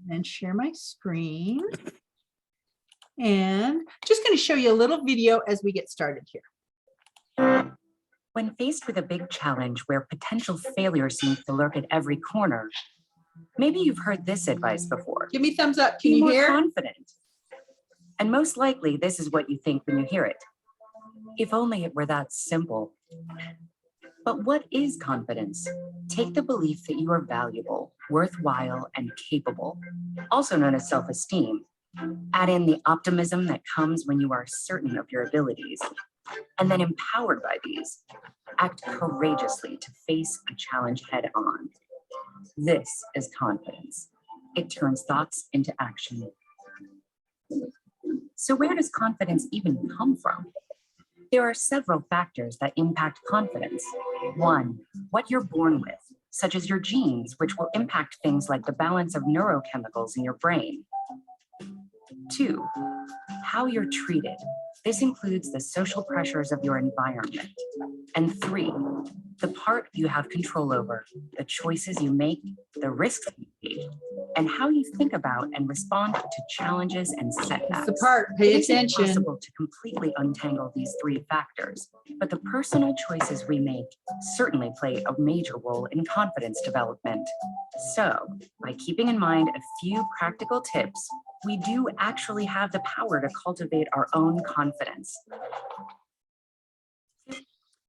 And share my screen. And just going to show you a little video as we get started here. When faced with a big challenge where potential failure seems to lurk at every corner, maybe you've heard this advice before. Give me thumbs up. Can Be you more hear? confident. And most likely, this is what you think when you hear it. If only it were that simple. But what is confidence? Take the belief that you are valuable, worthwhile, and capable, also known as self-esteem. Add in the optimism that comes when you are certain of your abilities. And then empowered by these, act courageously to face a challenge head on. This is confidence. It turns thoughts into action. So where does confidence even come from? There are several factors that impact confidence. 1, what you're born with, such as your genes, which will impact things like the balance of neurochemicals in your brain. 2, how you're treated. This includes the social pressures of your environment. And 3, the part you have control over, the choices you make, the risks you take, and how you think about and respond to challenges and setbacks. That's the part. Pay It isn't attention. possible to completely untangle these 3 factors, but the personal choices we make certainly play a major role in confidence development. So, by keeping in mind a few practical tips, we do actually have the power to cultivate our own confidence.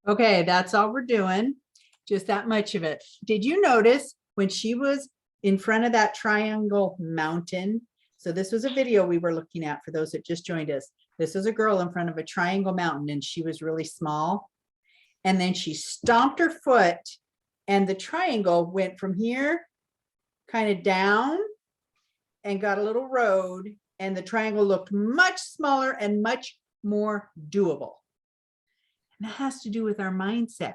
Okay, that's all we're doing. Just that much of it. Did you notice when she was in front of that triangle mountain? So this was a video we were looking at for those that just joined us. This was a girl in front of a triangle mountain and she was really small. And then she stomped her foot and the triangle went from here kind of down and got a little road, and the triangle looked much smaller and much more doable. And that has to do with our mindset.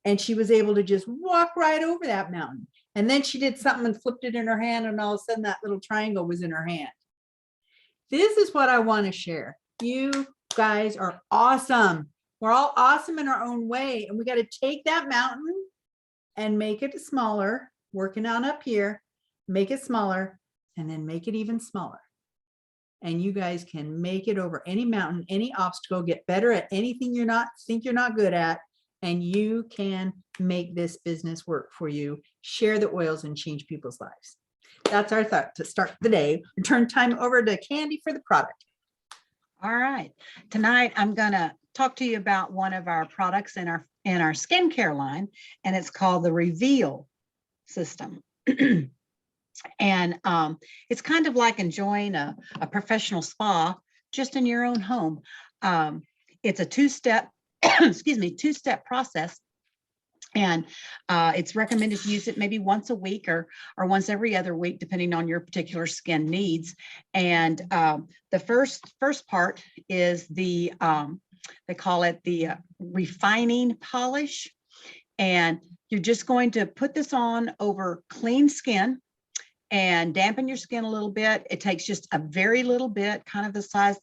And she was able to just walk right over that mountain. And then she did something and flipped it in her hand, and all of a sudden that little triangle was in her hand. This is what I want to share. You guys are awesome. We're all awesome in our own way. And we got to take that mountain and make it smaller, working on up here, make it smaller, and then make it even smaller. And you guys can make it over any mountain, any obstacle, get better at anything you're not good at, and you can make this business work for you. Share the oils and change people's lives. That's our thought to start the day. Turn time over to Candy for the product. All right. Tonight I'm going to talk to you about one of our products in our skincare line, and it's called the Reveal system. And it's kind of like enjoying a professional spa just in your own home. It's a 2-step, excuse me, 2-step process. And it's recommended to use it maybe once a week or once every other week, depending on your particular skin needs. And the first part is the, they call it the refining polish. And you're just going to put this on over clean skin and dampen your skin a little bit. It takes just a very little bit, kind of the size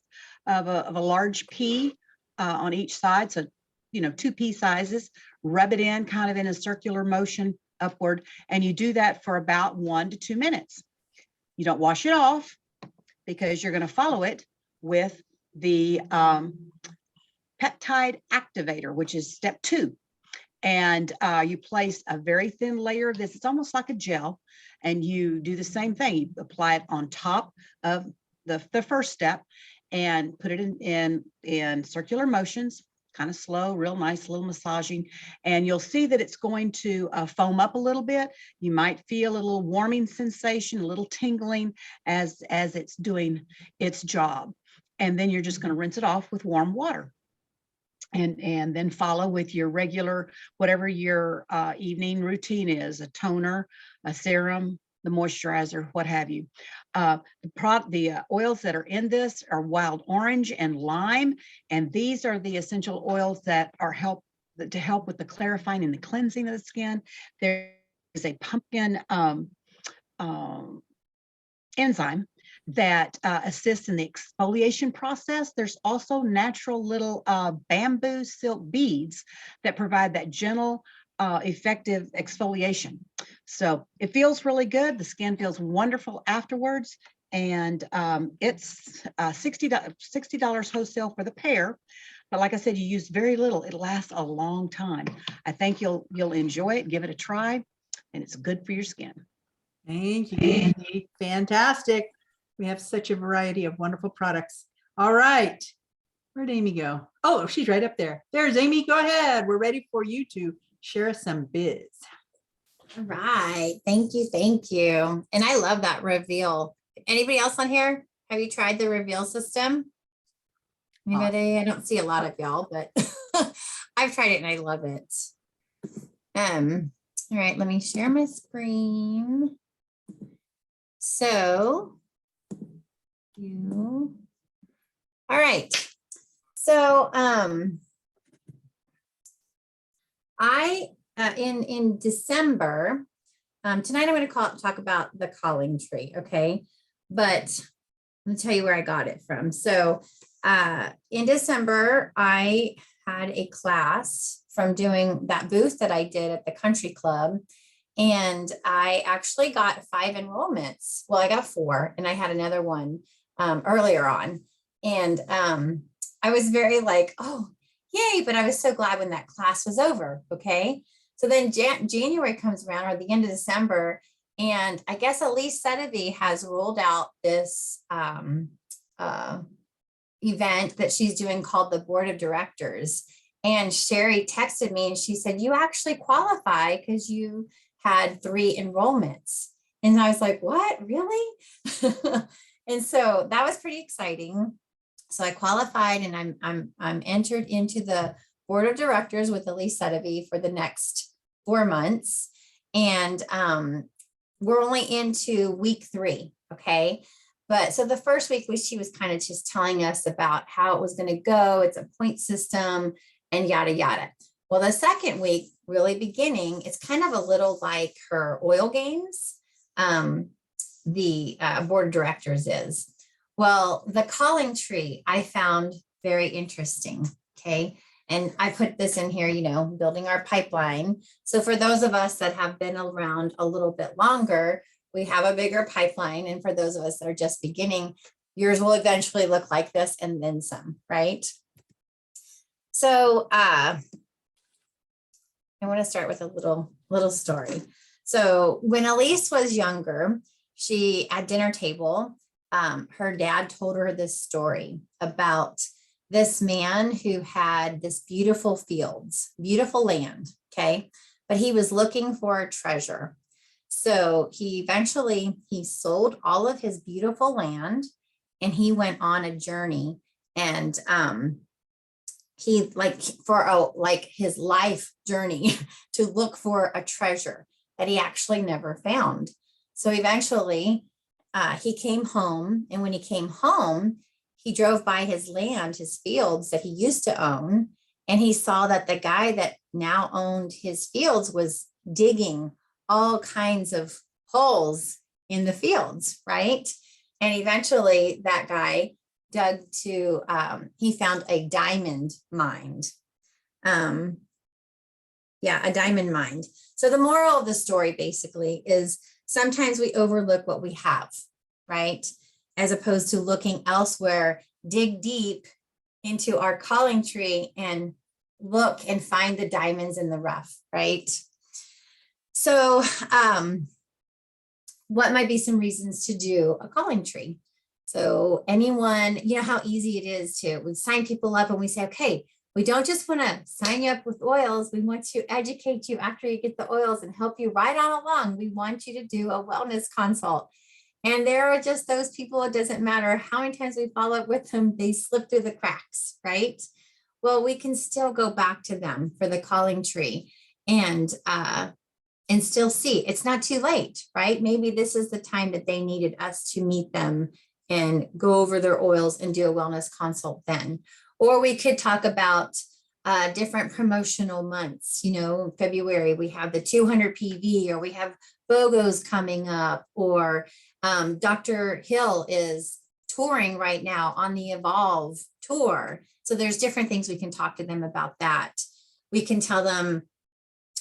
of a large pea on each side. So, 2 pea sizes, rub it in kind of in a circular motion upward. And you do that for about 1 to 2 minutes. You don't wash it off because you're going to follow it with the Peptide Activator, which is step 2. And you place a very thin layer of this. It's almost like a gel. And you do the same thing. You apply it on top of the first step and put it in circular motions, kind of slow, real nice, little massaging. And you'll see that it's going to foam up a little bit. You might feel a little warming sensation, a little tingling as it's doing its job. And then you're just going to rinse it off with warm water. And then follow with your regular, whatever your evening routine is, a toner, a serum, the moisturizer, what have you. The oils that are in this are wild orange and lime, and these are the essential oils that are to help with the clarifying and the cleansing of the skin. There is a pumpkin enzyme that assists in the exfoliation process. There's also natural little bamboo silk beads that provide that gentle effective exfoliation. So it feels really good. The skin feels wonderful afterwards. And it's $60 wholesale for the pair. But like I said, you use very little. It lasts a long time. I think you'll enjoy it. Give it a try, and it's good for your skin. Thank you, Andy. Fantastic. We have such a variety of wonderful products. All right. Where'd Amy go? Oh, she's right up there. There's Amy. Go ahead. We're ready for you to share us some biz. All right. Thank you. Thank you. And I love that reveal. Anybody else on here? Have you tried the reveal system? Anybody? I don't see a lot of y'all, but I've tried it and I love it. All right, let me share my screen. So all right. So in December, tonight I'm going to talk about the calling tree, okay? But let me tell you where I got it from. So in December, I had a class from doing that booth that I did at the country club. And I actually got 5 enrollments. Well, I got 4 and I had another one earlier on. And I was very like, oh, yay. But I was so glad when that class was over. Okay. So then January comes around, or the end of December. And I guess Elise Sedevy has rolled out this event that she's doing called the Board of Directors. And Sherry texted me and she said, you actually qualify because you had 3 enrollments. And I was like, what, really? And so that was pretty exciting. So I qualified and I'm entered into the Board of Directors with Elise Sedevy for the next 4 months. And we're only into week 3. Okay. But so the first week she was kind of just telling us about how it was going to go. It's a point system and yada, yada. Well, the second week, really beginning, it's kind of a little like her oil games. The Board of Directors is. Well, the calling tree I found very interesting. Okay. And I put this in here, building our pipeline. So for those of us that have been around a little bit longer, we have a bigger pipeline. And for those of us that are just beginning, yours will eventually look like this and then some, right? So I want to start with a little story. So when Elise was younger, she at dinner table, her dad told her this story about this man who had this beautiful fields, beautiful land, okay? But he was looking for a treasure. So he sold all of his beautiful land and he went on a journey, and he his life journey to look for a treasure that he actually never found. So eventually he came home, and when he came home, he drove by his land, his fields that he used to own, and he saw that the guy that now owned his fields was digging all kinds of holes in the fields, right? And eventually that guy dug to, he found a diamond mine. A diamond mine. So the moral of the story basically is sometimes we overlook what we have, right? As opposed to looking elsewhere, dig deep into our calling tree and look and find the diamonds in the rough, right? So what might be some reasons to do a calling tree? So anyone, how easy it is we sign people up and we say, okay, we don't just want to sign you up with oils. We want to educate you after you get the oils and help you right on along. We want you to do a wellness consult. And there are just those people, it doesn't matter how many times we follow up with them, they slip through the cracks, right? Well, we can still go back to them for the calling tree and still see it's not too late, right? Maybe this is the time that they needed us to meet them and go over their oils and do a wellness consult then. Or we could talk about different promotional months. February, we have the 200 PV, or we have BOGOs coming up, or Dr. Hill is touring right now on the Evolve tour. So there's different things we can talk to them about that. We can tell them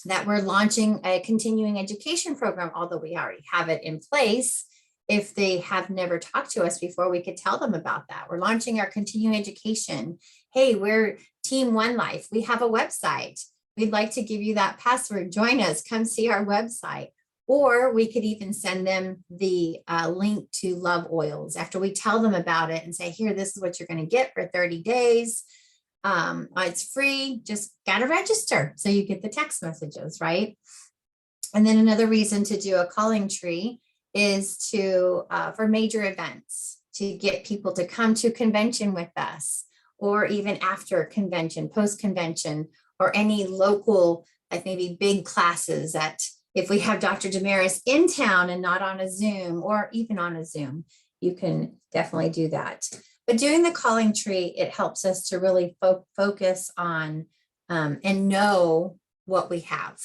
that we're launching a continuing education program, although we already have it in place. If they have never talked to us before, we could tell them about that. We're launching our continuing education. Hey, we're Team One Life. We have a website. We'd like to give you that password. Join us. Come see our website. Or we could even send them the link to Love Oils after we tell them about it and say, here, this is what you're going to get for 30 days. It's free. Just got to register so you get the text messages, right? And then another reason to do a calling tree is to for major events, to get people to come to convention with us, or even after convention, post convention, or any local, like maybe big classes that if we have Dr. Damaris in town and not on a Zoom, or even on a Zoom, you can definitely do that. But doing the calling tree, it helps us to really focus on and know what we have.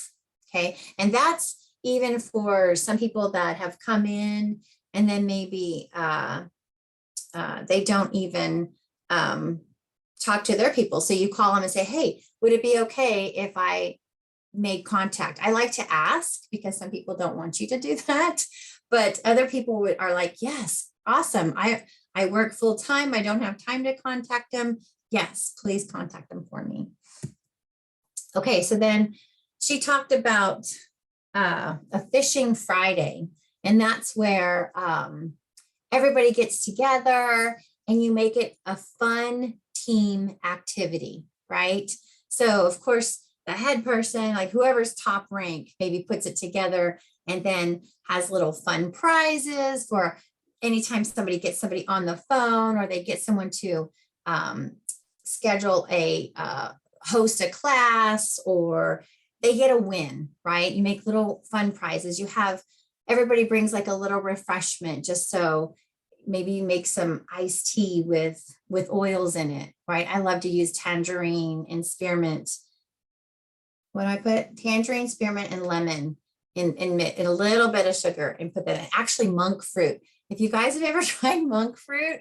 Okay. And that's even for some people that have come in and then maybe they don't even talk to their people. So you call them and say, hey, would it be okay if I made contact? I like to ask because some people don't want you to do that, but other people are like, yes, awesome. I work full time. I don't have time to contact them. Yes, please contact them for me. Okay, so then she talked about a fishing Friday, and that's where everybody gets together and you make it a fun team activity, right? So of course, the head person, like whoever's top rank, maybe puts it together and then has little fun prizes for anytime somebody gets somebody on the phone, or they get someone to schedule a host a class, or they get a win, right? You make little fun prizes. You have, everybody brings like a little refreshment, just so maybe you make some iced tea with oils in it, right? I love to use tangerine and spearmint. What do I put? Tangerine, spearmint, and lemon in a little bit of sugar, and put that in. Actually, monk fruit. If you guys have ever tried monk fruit,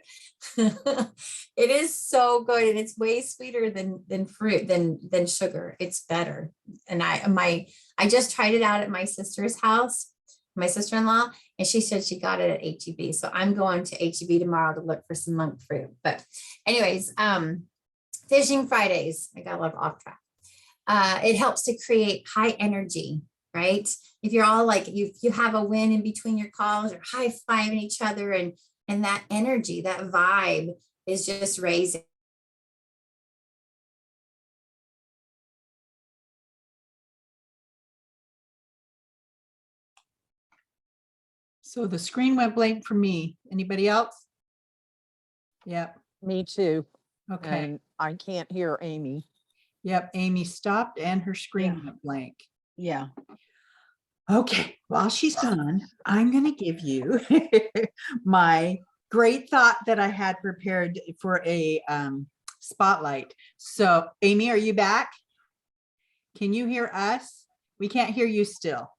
it is so good, and it's way sweeter than fruit than sugar. It's better. And I just tried it out at my sister's house, my sister-in-law, and she said she got it at HEB. So I'm going to HEB tomorrow to look for some monk fruit. But anyways, fishing Fridays. I got a little off track. It helps to create high energy, right? If you're all like, you have a win in between your calls, or high-fiving each other, and that energy, that vibe is just raising. So the screen went blank for me. Anybody else? Yep. Me too. Okay. And I can't hear Amy. Yep. Amy stopped and her screen went blank. Yeah. Okay, while she's gone, I'm going to give you my great thought that I had prepared for a spotlight. So, Amy, are you back? Can you hear us? We can't hear you still.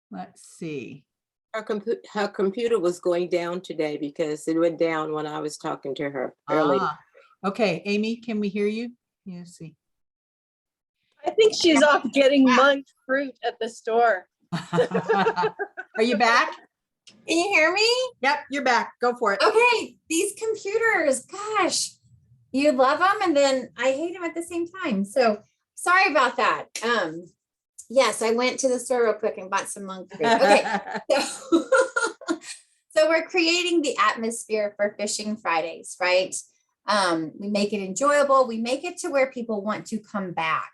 Let's see. Her computer was going down today because it went down when I was talking to her earlier. Okay, Amy, can we hear you? Let's see. I think she's off getting monk fruit at the store. Are you back? Can you hear me? Yep, you're back. Go for it. Okay, these computers, gosh, you love them and then I hate them at the same time. So sorry about that. Yes, I went to the store real quick and bought some monk fruit. Okay, so we're creating the atmosphere for Fishing Fridays, right? We make it enjoyable. We make it to where people want to come back.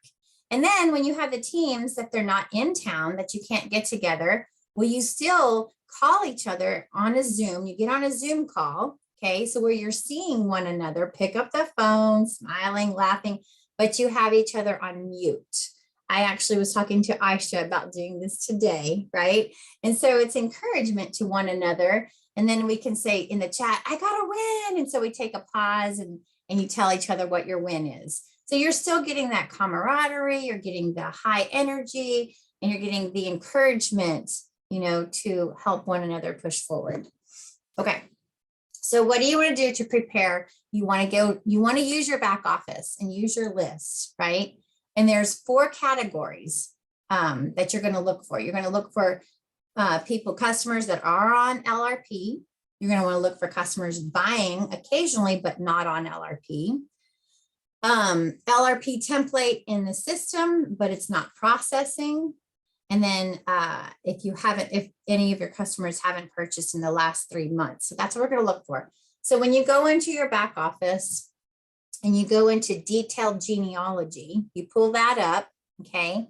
And then when you have the teams, if they're not in town, that you can't get together, will you still call each other on a Zoom? You get on a Zoom call, okay? So where you're seeing one another, pick up the phone, smiling, laughing, but you have each other on mute. I actually was talking to Aisha about doing this today, right? And so it's encouragement to one another. And then we can say in the chat, I got a win. And so we take a pause and you tell each other what your win is. So you're still getting that camaraderie, you're getting the high energy, and you're getting the encouragement, you know, to help one another push forward. Okay. So what do you want to do to prepare? You want to use your back office and use your list, right? And there's 4 categories that you're going to look for. You're going to look for customers that are on LRP. You're going to want to look for customers buying occasionally, but not on LRP. LRP template in the system, but it's not processing. And then if any of your customers haven't purchased in the last 3 months. So that's what we're going to look for. So when you go into your back office and you go into detailed genealogy, you pull that up, okay?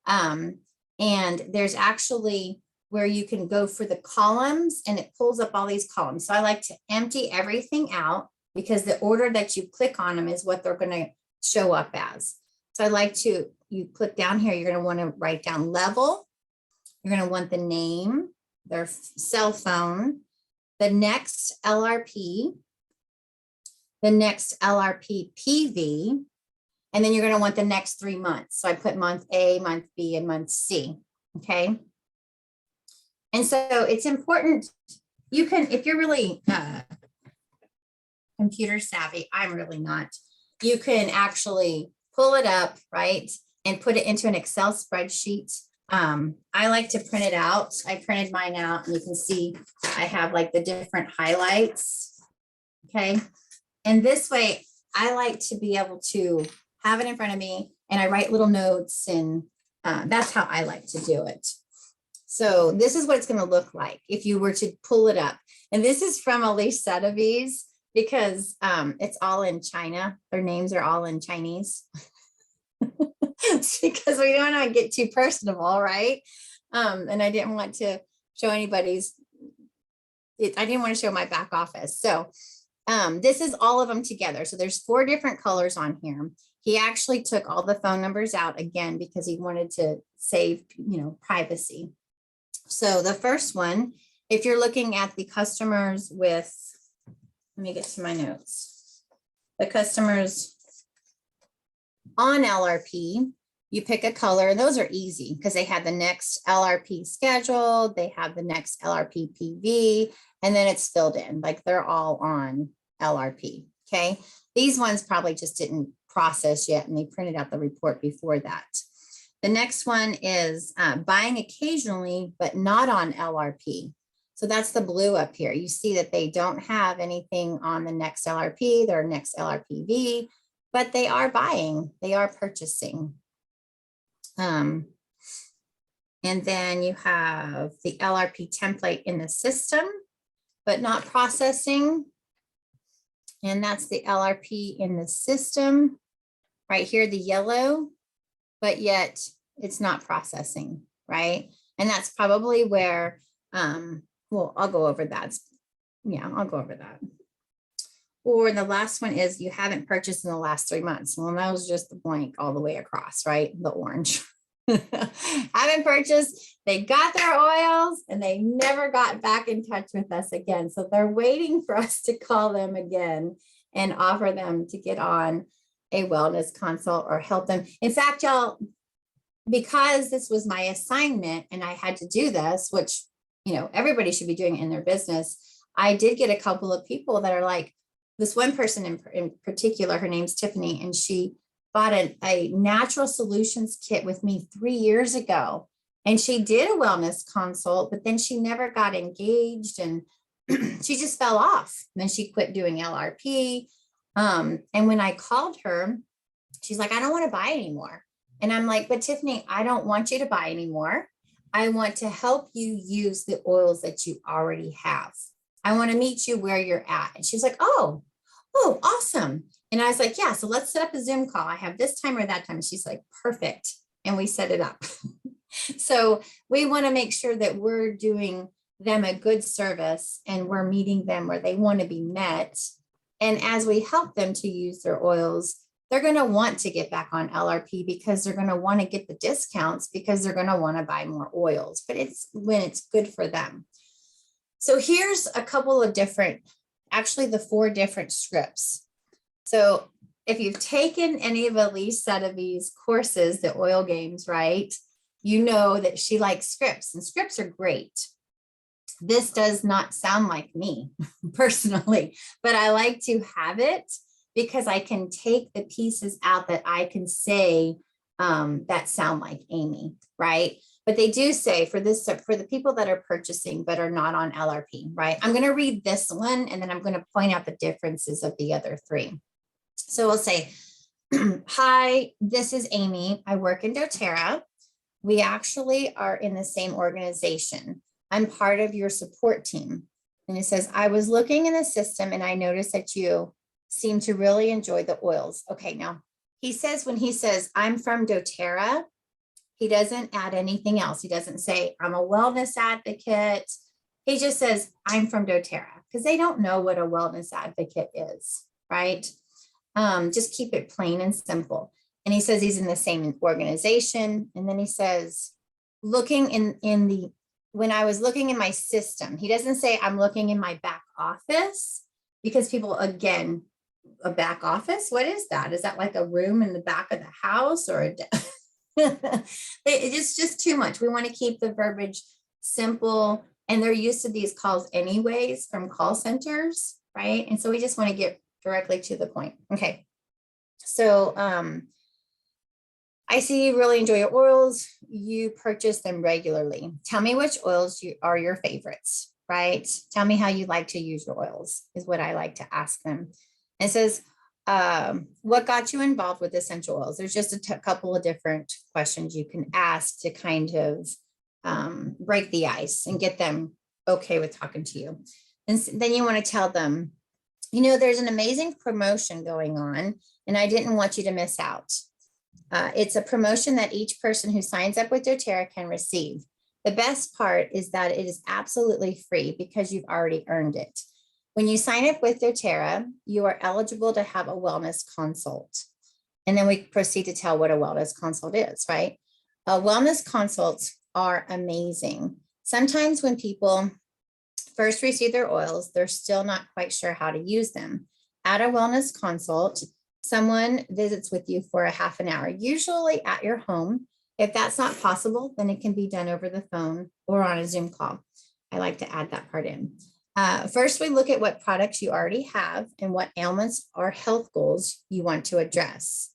And there's actually where you can go for the columns, and it pulls up all these columns. So I like to empty everything out because the order that you click on them is what they're going to show up as. So I like to, you click down here, you're going to want to write down level. You're going to want the name, their cell phone, the next LRP, the next LRP PV, and then you're going to want the next 3 months. So I put month A, month B, and month C. Okay. And so it's important. You can, if you're really computer savvy, I'm really not, you can actually pull it up, right? And put it into an Excel spreadsheet. I like to print it out. I printed mine out, and you can see I have like the different highlights. Okay. And this way I like to be able to have it in front of me, and I write little notes, and that's how I like to do it. So this is what it's going to look like if you were to pull it up. And this is from Elise Sotheby's because it's all in China. Their names are all in Chinese. Because we don't want to get too personable, right? And I didn't want to show anybody's, I didn't want to show my back office. So this is all of them together. So there's 4 different colors on here. He actually took all the phone numbers out again because he wanted to save, privacy. So the first one, if you're looking at the customers with, let me get to my notes. The customers on LRP, you pick a color, and those are easy because they have the next LRP scheduled, they have the next LRP PV, and then it's filled in, like they're all on LRP, okay? These ones probably just didn't process yet, and they printed out the report before that. The next one is buying occasionally, but not on LRP. So that's the blue up here. You see that they don't have anything on the next LRP, their next LRPV, but they are buying, they are purchasing. And then you have the LRP template in the system, but not processing. And that's the LRP in the system. Right here, the yellow, but yet it's not processing, right? And that's probably where, well, I'll go over that. Yeah, I'll go over that. Or the last one is you haven't purchased in the last 3 months. Well, that was just the blank all the way across, right? The orange. Haven't purchased, they got their oils, and they never got back in touch with us again. So they're waiting for us to call them again and offer them to get on a wellness consult or help them. In fact, y'all, because this was my assignment and I had to do this, which, everybody should be doing in their business, I did get a couple of people that are like, this one person in particular, her name's Tiffany, and she bought a natural solutions kit with me 3 years ago. And she did a wellness consult, but then she never got engaged, and she just fell off. And then she quit doing LRP. And when I called her, she's like, I don't want to buy anymore. And I'm like, but Tiffany, I don't want you to buy anymore. I want to help you use the oils that you already have. I want to meet you where you're at. And she's like, oh, awesome. And I was like, yeah, so let's set up a Zoom call. I have this time or that time. And she's like, perfect. And we set it up. So we want to make sure that we're doing them a good service and we're meeting them where they want to be met. And as we help them to use their oils, they're going to want to get back on LRP because they're going to want to get the discounts because they're going to want to buy more oils, but it's when it's good for them. So here's a couple of different, actually the 4 different scripts. So if you've taken any of Elise Sotheby's courses, the oil games, right? You know that she likes scripts, and scripts are great. This does not sound like me personally, but I like to have it because I can take the pieces out that I can say that sound like Amy, right? But they do say for the people that are purchasing but are not on LRP, right? I'm going to read this one and then I'm going to point out the differences of the other three. So we'll say, hi, this is Amy. I work in doTERRA. We actually are in the same organization. I'm part of your support team. And it says, I was looking in the system and I noticed that you seem to really enjoy the oils. Okay, now he says, when he says, I'm from doTERRA, he doesn't add anything else. He doesn't say, I'm a wellness advocate. He just says, I'm from doTERRA, because they don't know what a wellness advocate is, right? Just keep it plain and simple. And he says he's in the same organization. And then he says, looking when I was looking in my system, he doesn't say I'm looking in my back office, because people, again, a back office, what is that? Is that like a room in the back of the house, or it's just too much. We want to keep the verbiage simple, and they're used to these calls anyways from call centers, right? And so we just want to get directly to the point. Okay. So I see you really enjoy your oils. You purchase them regularly. Tell me which oils are your favorites, right? Tell me how you like to use your oils is what I like to ask them. It says, what got you involved with essential oils? There's just a couple of different questions you can ask to kind of break the ice and get them okay with talking to you. And then you want to tell them, you know, there's an amazing promotion going on and I didn't want you to miss out. It's a promotion that each person who signs up with doTERRA can receive. The best part is that it is absolutely free because you've already earned it. When you sign up with doTERRA, you are eligible to have a wellness consult. And then we proceed to tell what a wellness consult is, right? Wellness consults are amazing. Sometimes when people first receive their oils, they're still not quite sure how to use them. At a wellness consult, someone visits with you for a half an hour, usually at your home. If that's not possible, then it can be done over the phone or on a Zoom call. I like to add that part in. First, we look at what products you already have and what ailments or health goals you want to address.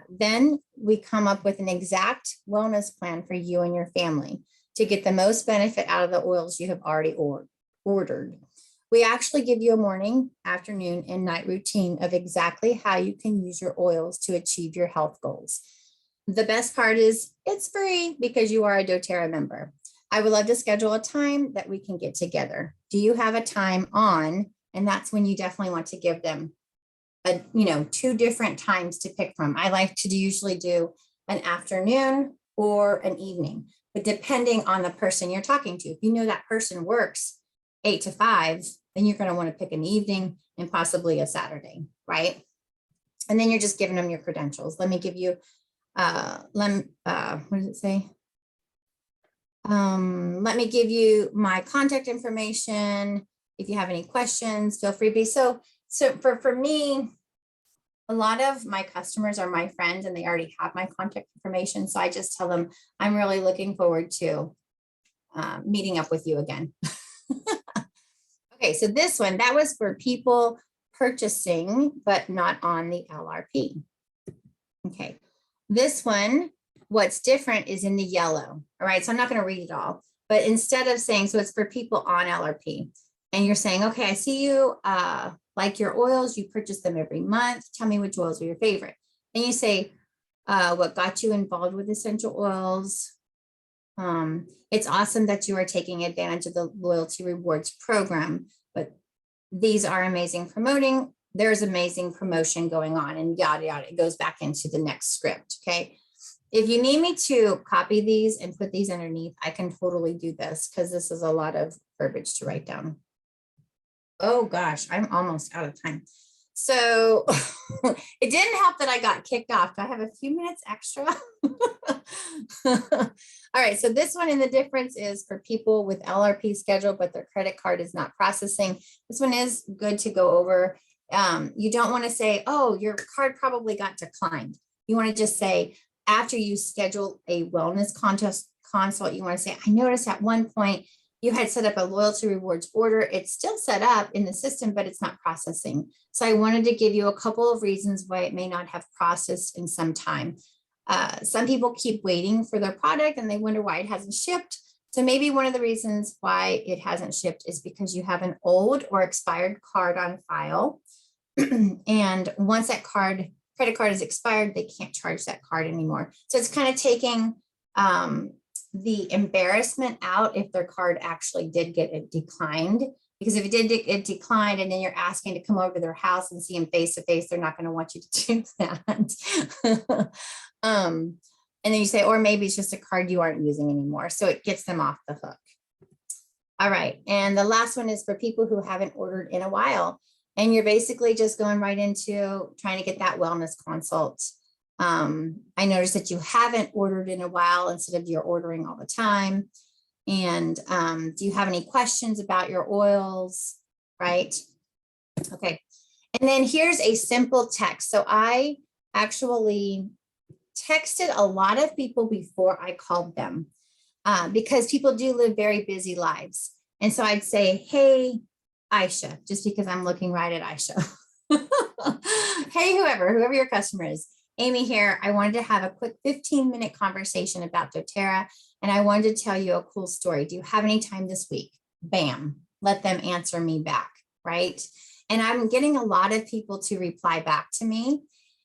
Then we come up with an exact wellness plan for you and your family to get the most benefit out of the oils you have already ordered. We actually give you a morning, afternoon, and night routine of exactly how you can use your oils to achieve your health goals. The best part is it's free because you are a doTERRA member. I would love to schedule a time that we can get together. Do you have a time on? And that's when you definitely want to give them two different times to pick from. I like to usually do an afternoon or an evening, but depending on the person you're talking to, if you know that person works 8 to 5, then you're going to want to pick an evening and possibly a Saturday, right? And then you're just giving them your credentials. Let me give you, what does it say? Let me give you my contact information. If you have any questions, feel free to be. So for me, a lot of my customers are my friends and they already have my contact information. So I just tell them, I'm really looking forward to meeting up with you again. Okay, so this one, that was for people purchasing, but not on the LRP. Okay, this one, what's different is in the yellow. All right, so I'm not going to read it all, but instead of saying, so it's for people on LRP, and you're saying, okay, I see you like your oils, you purchase them every month. Tell me which oils are your favorite. And you say, what got you involved with essential oils? It's awesome that you are taking advantage of the loyalty rewards program, but these are amazing promoting. There's amazing promotion going on and yada, yada. It goes back into the next script. Okay. If you need me to copy these and put these underneath, I can totally do this because this is a lot of verbiage to write down. Oh gosh, I'm almost out of time. So it didn't help that I got kicked off. Do I have a few minutes extra? All right, so this one, and the difference is for people with LRP schedule, but their credit card is not processing. This one is good to go over. You don't want to say, oh, your card probably got declined. You want to just say, after you schedule a wellness consult, you want to say, I noticed at one point you had set up a loyalty rewards order. It's still set up in the system, but it's not processing. So I wanted to give you a couple of reasons why it may not have processed in some time. Some people keep waiting for their product and they wonder why it hasn't shipped. So maybe one of the reasons why it hasn't shipped is because you have an old or expired card on file. And once that credit card is expired, they can't charge that card anymore. So it's kind of taking the embarrassment out if their card actually did get it declined. Because if it did get declined and then you're asking to come over to their house and see them face to face, they're not going to want you to do that. And then you say, or maybe it's just a card you aren't using anymore. So it gets them off the hook. All right. And the last one is for people who haven't ordered in a while. And you're basically just going right into trying to get that wellness consult. I noticed that you haven't ordered in a while instead of you're ordering all the time. And do you have any questions about your oils? Right. Okay. And then here's a simple text. So I actually texted a lot of people before I called them because people do live very busy lives. And so I'd say, hey, Aisha, just because I'm looking right at Aisha. Hey, whoever your customer is. Amy here. I wanted to have a quick 15-minute conversation about doTERRA, and I wanted to tell you a cool story. Do you have any time this week? Bam, let them answer me back, right? And I'm getting a lot of people to reply back to me.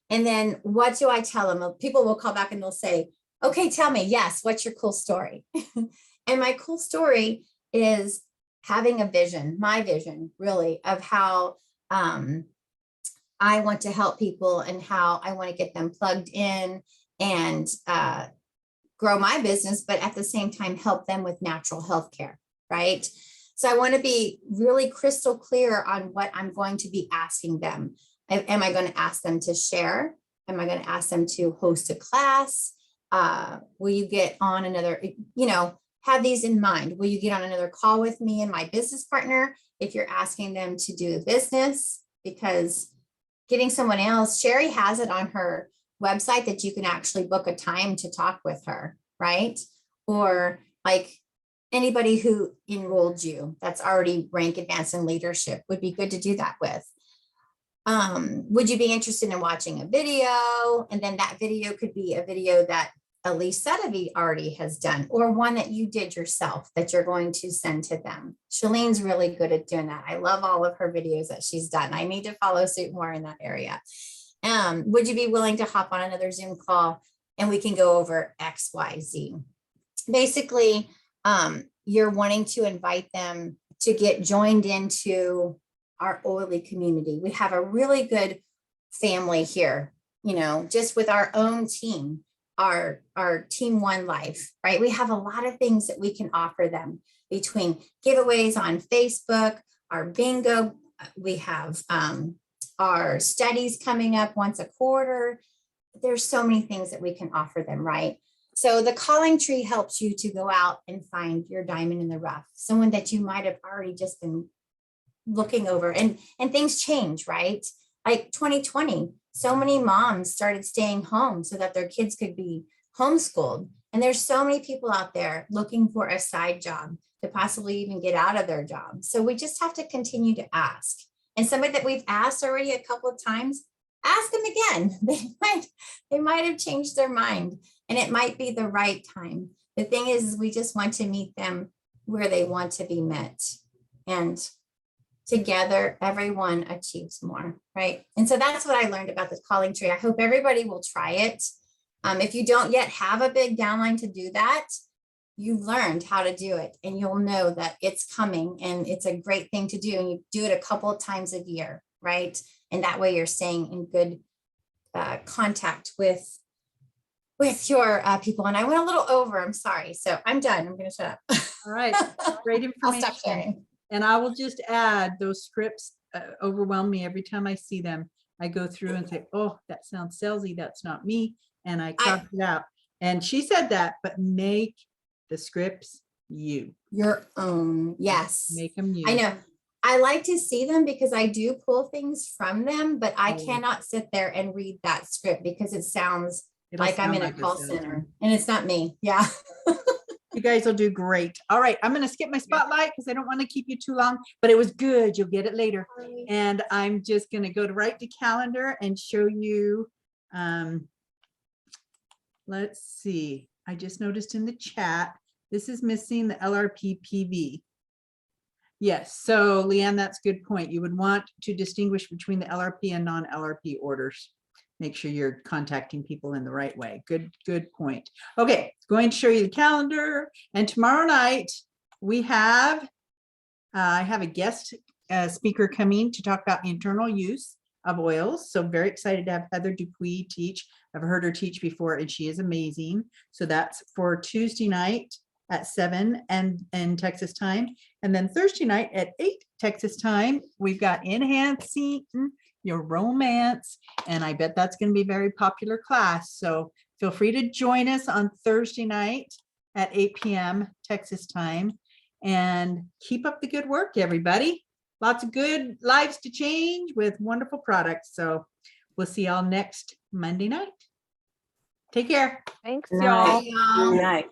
And then what do I tell them? People will call back and they'll say, okay, tell me, yes, what's your cool story? And my cool story is having a vision, my vision really, of how I want to help people and how I want to get them plugged in and grow my business, but at the same time, help them with natural health care, right? So I want to be really crystal clear on what I'm going to be asking them. Am I going to ask them to share? Am I going to ask them to host a class? Will you get on another, have these in mind. Will you get on another call with me and my business partner if you're asking them to do the business? Because getting someone else, Sherry has it on her website that you can actually book a time to talk with her, right? Or like anybody who enrolled you that's already rank advanced in leadership would be good to do that with. Would you be interested in watching a video? And then that video could be a video that Elise Sedavi already has done, or one that you did yourself that you're going to send to them. Shalene's really good at doing that. I love all of her videos that she's done. I need to follow suit more in that area. Would you be willing to hop on another Zoom call and we can go over X, Y, Z? Basically, you're wanting to invite them to get joined into our oily community. We have a really good family here, just with our own team, our Team One Life, right? We have a lot of things that we can offer them between giveaways on Facebook, our bingo. We have our studies coming up once a quarter. There's so many things that we can offer them, right? So the calling tree helps you to go out and find your diamond in the rough, someone that you might have already just been looking over, and things change, right? Like 2020, so many moms started staying home so that their kids could be homeschooled. And there's so many people out there looking for a side job to possibly even get out of their job. So we just have to continue to ask. And somebody that we've asked already a couple of times, ask them again. They might have changed their mind and it might be the right time. The thing is we just want to meet them where they want to be met. And together, everyone achieves more, right? And so that's what I learned about the calling tree. I hope everybody will try it. If you don't yet have a big downline to do that, you've learned how to do it and you'll know that it's coming and it's a great thing to do. And you do it a couple of times a year, right? And that way you're staying in good contact with your people. And I went a little over, I'm sorry. So I'm done. I'm going to shut up. All right, great I'll information. stop sharing. And I will just add, those scripts overwhelm me every time I see them. I go through and say, oh, that sounds salesy. That's not me. And I cross it out. And she said that, but make the scripts you. Your own. Yes. Make them you. I know. I like to see them because I do pull things from them, but I cannot sit there and read that script because it sounds like I'm in a call center and it's not me. Yeah. You guys will do great. All right. I'm going to skip my spotlight because I don't want to keep you too long, but it was good. You'll get it later. And I'm just going to go right to calendar and show you let's see. I just noticed in the chat, this is missing the LRP PV. Yes, so Leanne, that's a good point. You would want to distinguish between the LRP and non-LRP orders. Make sure you're contacting people in the right way. Good point. Okay, going to show you the calendar. And tomorrow night we have, I have a guest speaker coming to talk about internal use of oils. So very excited to have Heather Dupuis teach. I've heard her teach before and she is amazing. So that's for Tuesday night at 7 and Texas time. And then Thursday night at 8 Texas time, we've got Enhancing Your Romance. And I bet that's going to be a very popular class. So feel free to join us on Thursday night at 8 p.m. Texas time. And keep up the good work, everybody. Lots of good lives to change with wonderful products. So we'll see y'all next Monday night. Take care. Thanks, Night. y'all. Hey, y'all. Good night.